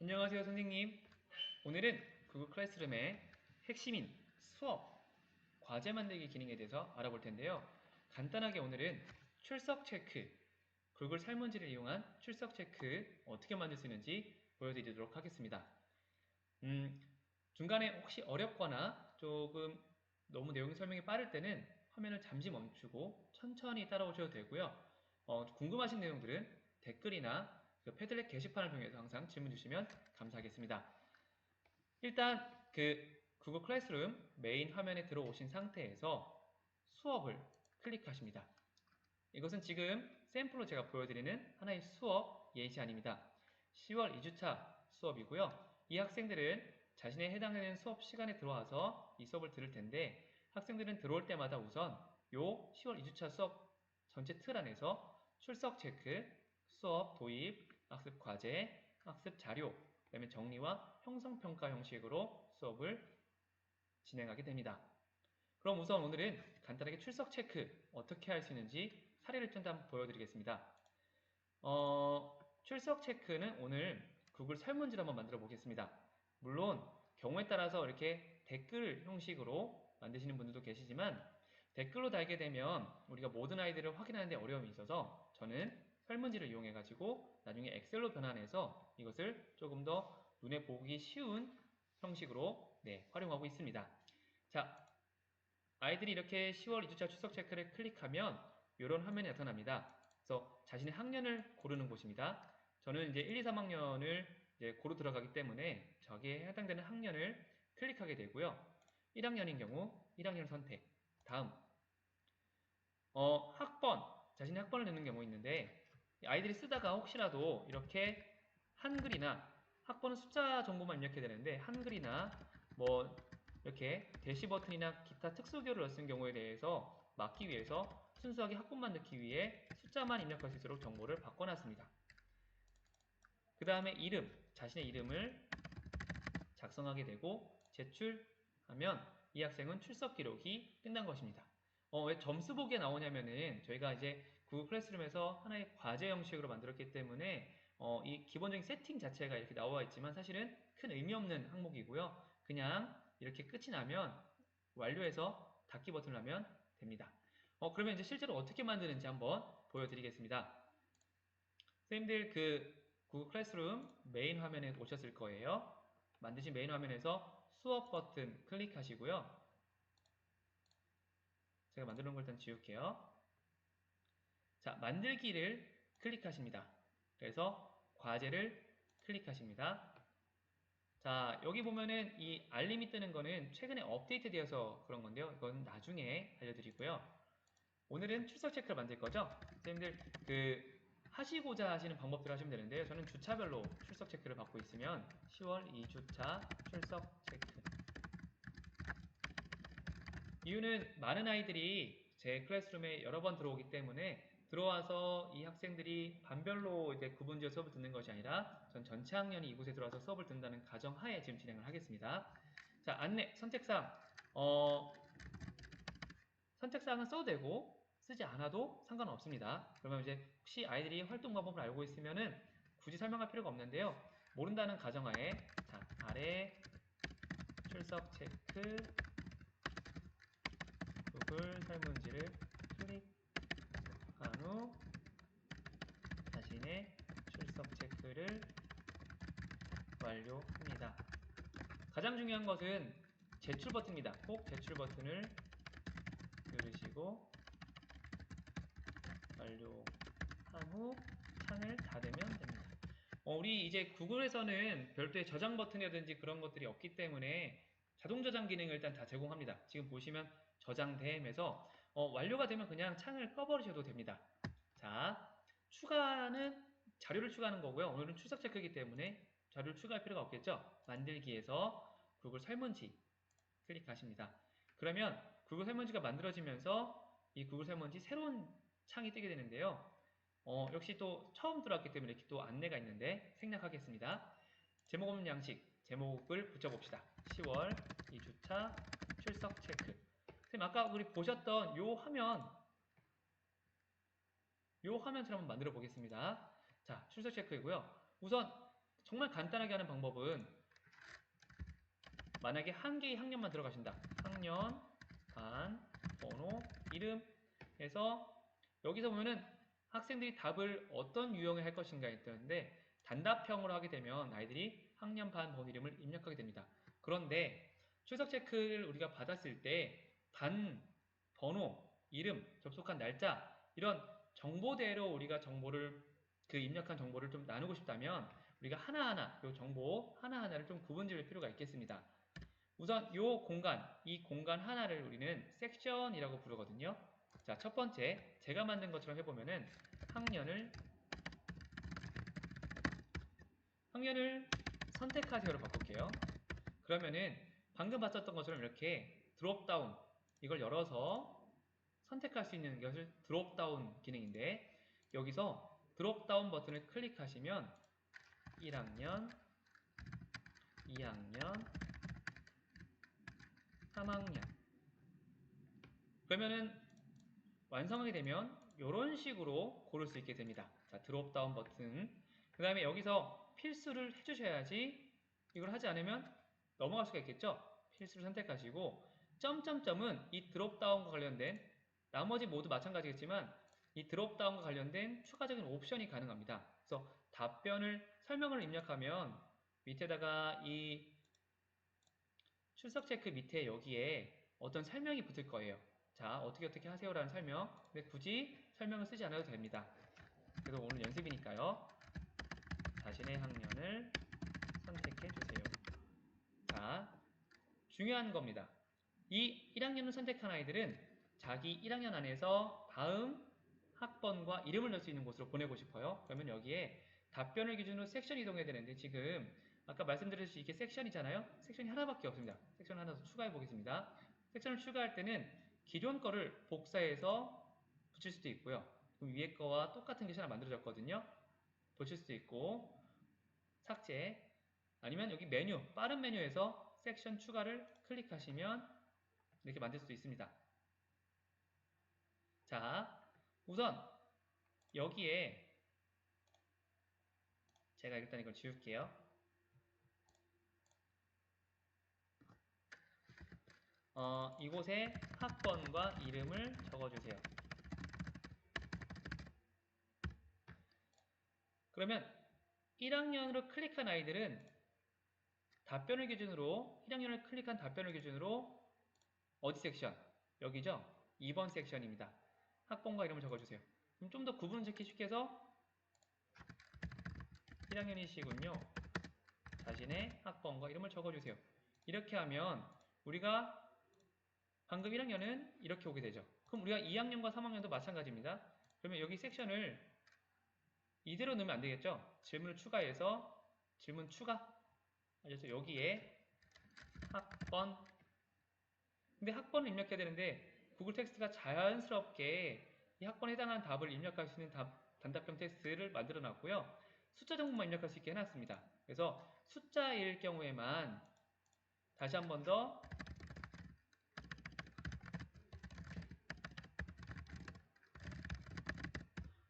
안녕하세요, 선생님. 오늘은 구글 클래스룸의 핵심인 수업, 과제 만들기 기능에 대해서 알아볼 텐데요. 간단하게 오늘은 출석 체크, 구글 설문지를 이용한 출석 체크 어떻게 만들 수 있는지 보여드리도록 하겠습니다. 음, 중간에 혹시 어렵거나 조금 너무 내용 설명이 빠를 때는 화면을 잠시 멈추고 천천히 따라오셔도 되고요. 궁금하신 내용들은 댓글이나 그 패들렛 게시판을 통해서 항상 질문 주시면 감사하겠습니다. 일단 그 구글 클래스룸 메인 화면에 들어오신 상태에서 수업을 클릭하십니다. 이것은 지금 샘플로 제가 보여드리는 하나의 수업 예시안입니다. 10월 2주차 수업이고요. 이 학생들은 자신에 해당되는 수업 시간에 들어와서 이 수업을 들을 텐데 학생들은 들어올 때마다 우선 요 10월 2주차 수업 전체 틀 안에서 출석 체크, 수업 도입, 학습 과제, 학습 자료, 그다음에 정리와 형성평가 형식으로 수업을 진행하게 됩니다. 그럼 우선 오늘은 간단하게 출석 체크 어떻게 할 수 있는지 사례를 좀 한번 보여드리겠습니다. 출석 체크는 오늘 구글 설문지를 한번 만들어 보겠습니다. 물론 경우에 따라서 이렇게 댓글 형식으로 만드시는 분들도 계시지만 댓글로 달게 되면 우리가 모든 아이들을 확인하는 데 어려움이 있어서 저는 설문지를 이용해 가지고 나중에 엑셀로 변환해서 이것을 조금 더 눈에 보기 쉬운 형식으로 활용하고 있습니다. 자, 아이들이 이렇게 10월 2주차 출석 체크를 클릭하면 이런 화면이 나타납니다. 그래서 자신의 학년을 고르는 곳입니다. 저는 이제 1, 2, 3학년을 이제 고루 들어가기 때문에 저기에 해당되는 학년을 클릭하게 되고요. 1학년인 경우 1학년 선택. 다음 학번, 자신의 학번을 넣는 경우 있는데 아이들이 쓰다가 혹시라도 이렇게 한글이나 학번은 숫자 정보만 입력해야 되는데 한글이나 뭐 이렇게 대시 버튼이나 기타 특수교를 넣은 경우에 대해서 막기 위해서 순수하게 학번만 넣기 위해 숫자만 입력할 수 있도록 정보를 바꿔놨습니다. 그 다음에 이름, 자신의 이름을 작성하게 되고 제출하면 이 학생은 출석 기록이 끝난 것입니다. 왜 점수 보기에 나오냐면은 저희가 이제 구글 클래스룸에서 하나의 과제 형식으로 만들었기 때문에 이 기본적인 세팅 자체가 이렇게 나와 있지만 사실은 큰 의미 없는 항목이고요. 그냥 이렇게 끝이 나면 완료해서 닫기 버튼을 하면 됩니다. 그러면 이제 실제로 어떻게 만드는지 한번 보여드리겠습니다. 선생님들 그 구글 클래스룸 메인 화면에 오셨을 거예요. 만드신 메인 화면에서 수업 버튼 클릭하시고요. 제가 만들어 놓은 걸 일단 지울게요. 자, 만들기를 클릭하십니다. 그래서 과제를 클릭하십니다. 자, 여기 보면은 이 알림이 뜨는 거는 최근에 업데이트 되어서 그런 건데요. 이건 나중에 알려드리고요. 오늘은 출석 체크를 만들 거죠? 선생님들 그 하시고자 하시는 방법대로 하시면 되는데요. 저는 주차별로 출석 체크를 받고 있으면 10월 2주차 출석 체크. 이유는 많은 아이들이 제 클래스룸에 여러 번 들어오기 때문에 들어와서 이 학생들이 반별로 이제 구분지어 수업을 듣는 것이 아니라 전 전체 학년이 이곳에 들어와서 수업을 듣는다는 가정하에 지금 진행을 하겠습니다. 자, 안내, 선택사항. 선택사항은 써도 되고 쓰지 않아도 상관없습니다. 그러면 이제 혹시 아이들이 활동 방법을 알고 있으면은 굳이 설명할 필요가 없는데요. 모른다는 가정하에 자, 아래 출석 체크 구글 설문지를 클릭한 후 자신의 출석 체크를 완료합니다. 가장 중요한 것은 제출 버튼입니다. 꼭 제출 버튼을 누르시고 완료한 후 창을 닫으면 됩니다. 우리 이제 구글에서는 별도의 저장 버튼이라든지 그런 것들이 없기 때문에 자동 저장 기능을 일단 다 제공합니다. 지금 보시면 저장됨에서 완료가 되면 그냥 창을 꺼버리셔도 됩니다. 자, 추가는 자료를 추가하는 거고요. 오늘은 출석 체크이기 때문에 자료를 추가할 필요가 없겠죠. 만들기에서 구글 설문지 클릭하십니다. 그러면 구글 설문지가 만들어지면서 이 구글 설문지 새로운 창이 뜨게 되는데요. 역시 또 처음 들어왔기 때문에 이렇게 또 안내가 있는데 생략하겠습니다. 제목 없는 양식, 제목을 붙여봅시다. 10월 2주차 출석 체크. 선생님 아까 우리 보셨던 요 화면처럼 한번 만들어 보겠습니다. 자, 출석 체크이고요. 우선 정말 간단하게 하는 방법은 만약에 한 개의 학년만 들어가신다. 학년, 반, 번호, 이름 해서 여기서 보면은 학생들이 답을 어떤 유형을 할 것인가 했는데 단답형으로 하게 되면 아이들이 학년, 반, 번호, 이름을 입력하게 됩니다. 그런데 출석 체크를 우리가 받았을 때 반, 번호, 이름, 접속한 날짜 이런 정보대로 우리가 정보를 그 입력한 정보를 좀 나누고 싶다면 우리가 하나하나 이 정보 하나하나를 좀 구분 지을 필요가 있겠습니다. 우선 이 공간 하나를 우리는 섹션이라고 부르거든요. 자, 첫 번째 제가 만든 것처럼 해보면은 학년을 선택하세요로 바꿀게요. 그러면은 방금 봤었던 것처럼 이렇게 드롭다운 이걸 열어서 선택할 수 있는 것을 드롭다운 기능인데 여기서 드롭다운 버튼을 클릭하시면 1학년, 2학년, 3학년 그러면은 완성하게 되면 이런 식으로 고를 수 있게 됩니다. 자, 드롭다운 버튼 그 다음에 여기서 필수를 해주셔야지 이걸 하지 않으면 넘어갈 수가 있겠죠? 필수를 선택하시고 점점점은 이 드롭다운과 관련된 나머지 모두 마찬가지겠지만 이 드롭다운과 관련된 추가적인 옵션이 가능합니다. 그래서 설명을 입력하면 밑에다가 이 출석 체크 밑에 여기에 어떤 설명이 붙을 거예요. 자, 어떻게 하세요라는 설명. 근데 굳이 설명을 쓰지 않아도 됩니다. 그래도 오늘 연습이니까요. 자신의 학년을 선택해 주세요. 자, 중요한 겁니다. 이 1학년을 선택한 아이들은 자기 1학년 안에서 다음 학번과 이름을 넣을 수 있는 곳으로 보내고 싶어요. 그러면 여기에 답변을 기준으로 섹션 이동해야 되는데 지금 아까 말씀드렸듯이 이게 섹션이잖아요. 섹션이 하나밖에 없습니다. 섹션 하나 더 추가해 보겠습니다. 섹션을 추가할 때는 기존 거를 복사해서 붙일 수도 있고요. 그럼 위에 거와 똑같은 게 하나 만들어졌거든요. 보실 수도 있고 삭제 아니면 여기 빠른 메뉴에서 섹션 추가를 클릭하시면 이렇게 만들 수도 있습니다. 자, 우선 여기에 제가 일단 이걸 지울게요. 이곳에 학번과 이름을 적어주세요. 그러면 1학년으로 클릭한 아이들은 1학년을 클릭한 답변을 기준으로 어디 섹션? 여기죠? 2번 섹션입니다. 학번과 이름을 적어주세요. 그럼 좀 더 구분 짓기 쉽게 해서 1학년이시군요. 자신의 학번과 이름을 적어주세요. 이렇게 하면 우리가 방금 1학년은 이렇게 오게 되죠. 그럼 우리가 2학년과 3학년도 마찬가지입니다. 그러면 여기 섹션을 이대로 넣으면 안 되겠죠? 질문을 추가해서 질문 추가. 그래서 여기에 학번. 근데 학번을 입력해야 되는데 구글 텍스트가 자연스럽게 이 학번에 해당하는 답을 입력할 수 있는 단답형 텍스트를 만들어 놨고요. 숫자 정보만 입력할 수 있게 해놨습니다. 그래서 숫자일 경우에만 다시 한 번 더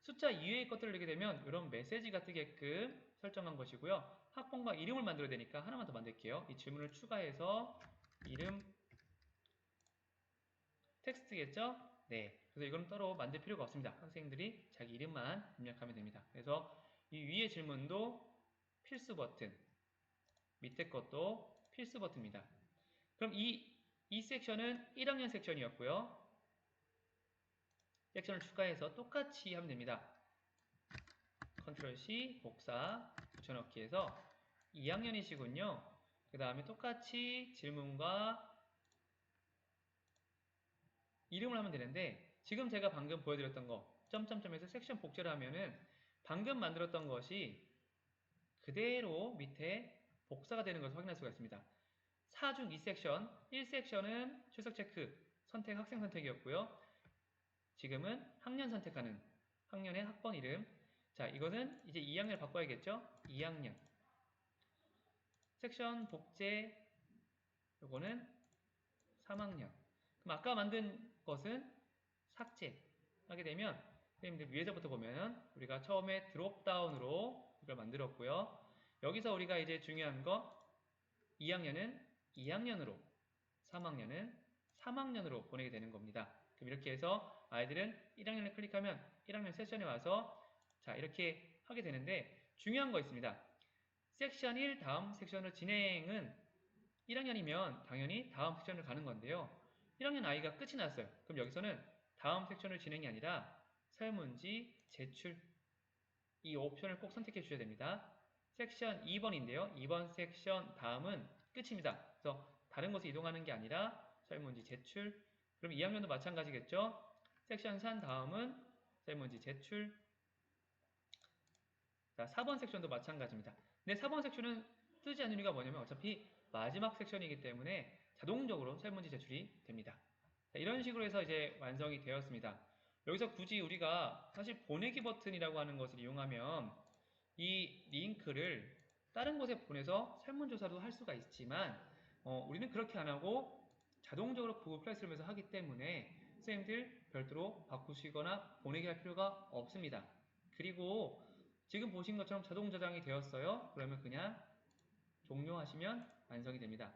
숫자 이외의 것들을 넣게 되면 이런 메시지가 뜨게끔 설정한 것이고요. 학번과 이름을 만들어야 되니까 하나만 더 만들게요. 이 질문을 추가해서 이름 텍스트겠죠? 네. 그래서 이건 따로 만들 필요가 없습니다. 학생들이 자기 이름만 입력하면 됩니다. 그래서 이 위의 질문도 필수 버튼, 밑에 것도 필수 버튼입니다. 그럼 이 섹션은 1학년 섹션이었고요. 섹션을 추가해서 똑같이 하면 됩니다. 컨트롤 C, 복사, 붙여넣기 해서 2학년이시군요. 그 다음에 똑같이 질문과 이름을 하면 되는데 지금 제가 방금 보여드렸던 거 점점점에서 섹션 복제를 하면은 방금 만들었던 것이 그대로 밑에 복사가 되는 것을 확인할 수가 있습니다. 4중 2섹션 1섹션은 출석 체크 선택 학생 선택이었고요. 지금은 학년 선택하는 학년의 학번 이름. 자, 이것은 이제 2학년을 바꿔야겠죠? 2학년 섹션 복제 요거는 3학년. 그럼 아까 만든 것은 삭제하게 되면 선생님들 위에서부터 보면 우리가 처음에 드롭다운으로 이걸 만들었고요. 여기서 우리가 이제 중요한 거 2학년은 2학년으로, 3학년은 3학년으로 보내게 되는 겁니다. 그럼 이렇게 해서 아이들은 1학년을 클릭하면 1학년 세션에 와서 자 이렇게 하게 되는데 중요한 거 있습니다. 섹션 1 다음 섹션을 진행은 1학년이면 당연히 다음 섹션을 가는 건데요. 1학년 아이가 끝이 났어요. 그럼 여기서는 다음 섹션을 진행이 아니라 설문지 제출 이 옵션을 꼭 선택해 주셔야 됩니다. 섹션 2번인데요. 2번 섹션 다음은 끝입니다. 그래서 다른 곳에 이동하는 게 아니라 설문지 제출. 그럼 2학년도 마찬가지겠죠. 섹션 3 다음은 설문지 제출. 자, 4번 섹션도 마찬가지입니다. 근데 4번 섹션은 뜨지 않는 이유가 뭐냐면 어차피 마지막 섹션이기 때문에 자동적으로 설문지 제출이 됩니다. 자, 이런 식으로 해서 이제 완성이 되었습니다. 여기서 굳이 우리가 사실 보내기 버튼이라고 하는 것을 이용하면 이 링크를 다른 곳에 보내서 설문조사도 할 수가 있지만 우리는 그렇게 안 하고 자동적으로 구글 클래스룸에서 하기 때문에 선생님들 별도로 바꾸시거나 보내게 할 필요가 없습니다. 그리고 지금 보신 것처럼 자동 저장이 되었어요. 그러면 그냥 종료하시면 완성이 됩니다.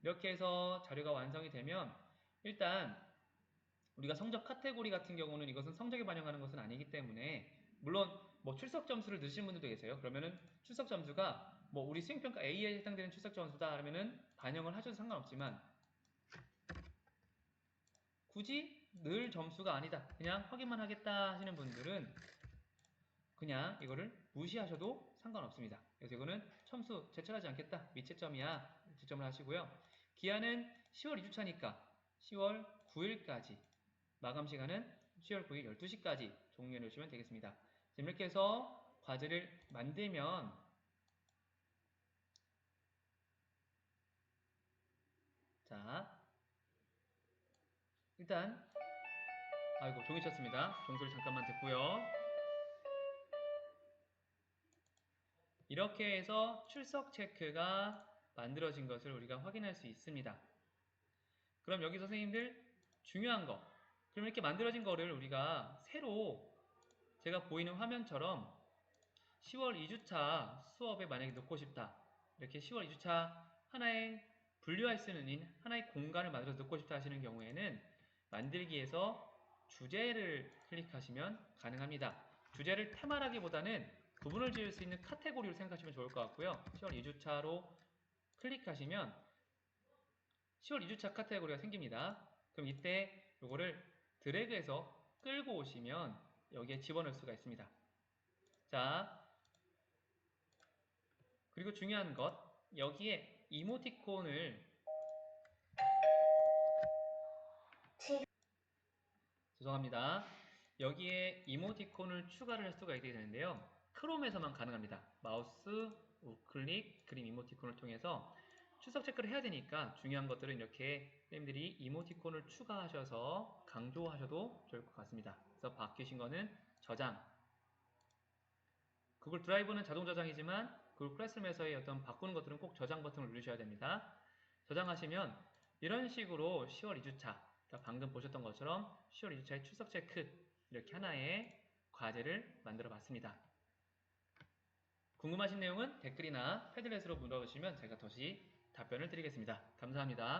이렇게 해서 자료가 완성이 되면 일단 우리가 성적 카테고리 같은 경우는 이것은 성적에 반영하는 것은 아니기 때문에 물론 뭐 출석 점수를 넣으시는 분들도 계세요. 그러면은 출석 점수가 뭐 우리 수행평가 A에 해당되는 출석 점수다 하면은 반영을 하셔도 상관없지만 굳이 늘 점수가 아니다. 그냥 확인만 하겠다 하시는 분들은 그냥 이거를 무시하셔도 상관없습니다. 그래서 이거는 첨수 제출하지 않겠다. 미채점이야. 지점을 하시고요. 기한은 10월 2주차니까 10월 9일까지 마감 시간은 10월 9일 12시까지 종료해 놓으시면 되겠습니다. 지금 이렇게 해서 과제를 만들면 자 일단 아이고 종이 쳤습니다. 종소리 잠깐만 듣고요. 이렇게 해서 출석 체크가 만들어진 것을 우리가 확인할 수 있습니다. 그럼 여기서 선생님들 중요한 거 그럼 이렇게 만들어진 거를 우리가 새로 제가 보이는 화면처럼 10월 2주차 수업에 만약에 넣고 싶다. 이렇게 10월 2주차 하나의 분류할 수 있는 하나의 공간을 만들어서 넣고 싶다 하시는 경우에는 만들기에서 주제를 클릭하시면 가능합니다. 주제를 테마라기보다는 구분을 지을 수 있는 카테고리로 생각하시면 좋을 것 같고요. 10월 2주차로 클릭하시면 10월 2주차 카테고리가 생깁니다. 그럼 이때 이거를 드래그해서 끌고 오시면 여기에 집어넣을 수가 있습니다. 자, 그리고 중요한 것 여기에 이모티콘을 죄송합니다. 여기에 이모티콘을 추가를 할 수가 있게 되는데요. 크롬에서만 가능합니다. 마우스 우클릭 그림 이모티콘을 통해서 출석 체크를 해야 되니까 중요한 것들은 이렇게 선생님들이 이모티콘을 추가하셔서 강조하셔도 좋을 것 같습니다. 그래서 바뀌신 거는 저장 구글 드라이브는 자동 저장이지만 구글 클래스룸에서의 어떤 바꾸는 것들은 꼭 저장 버튼을 누르셔야 됩니다. 저장하시면 이런 식으로 10월 2주차 그러니까 방금 보셨던 것처럼 10월 2주차의 출석 체크 이렇게 하나의 과제를 만들어 봤습니다. 궁금하신 내용은 댓글이나 패들렛으로 물어주시면 제가 다시 답변을 드리겠습니다. 감사합니다.